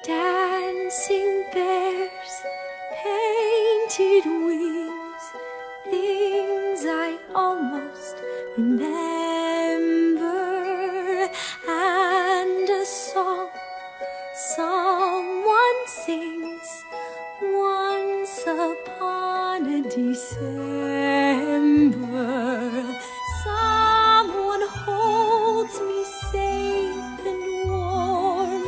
Dancing bears, painted wings, things I almost remember, and a song someone sings once upon a December. Someone holds me safe and warm.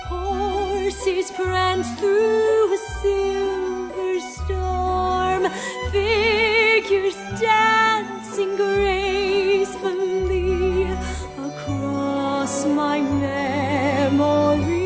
Horses prance through a silver storm. Figures dancing gracefully across my memory.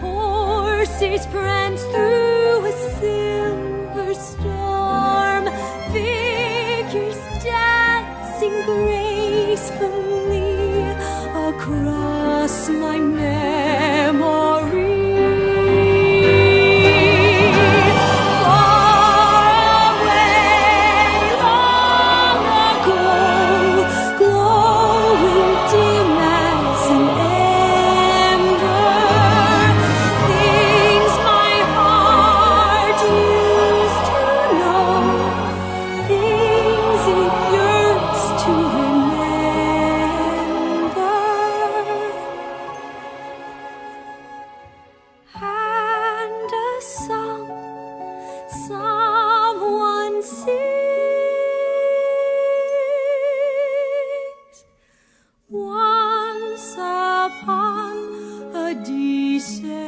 Horses prance through a silver storm. Figures dancing gracefully across my memory. Far away, long ago, glowing dim as an someone sings once upon a December.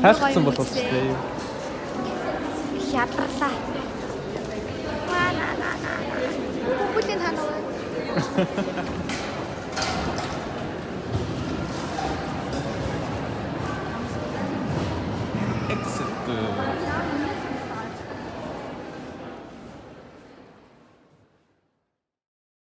Hast du zum was stehen? Я проса. Путин Hanoi. Exit.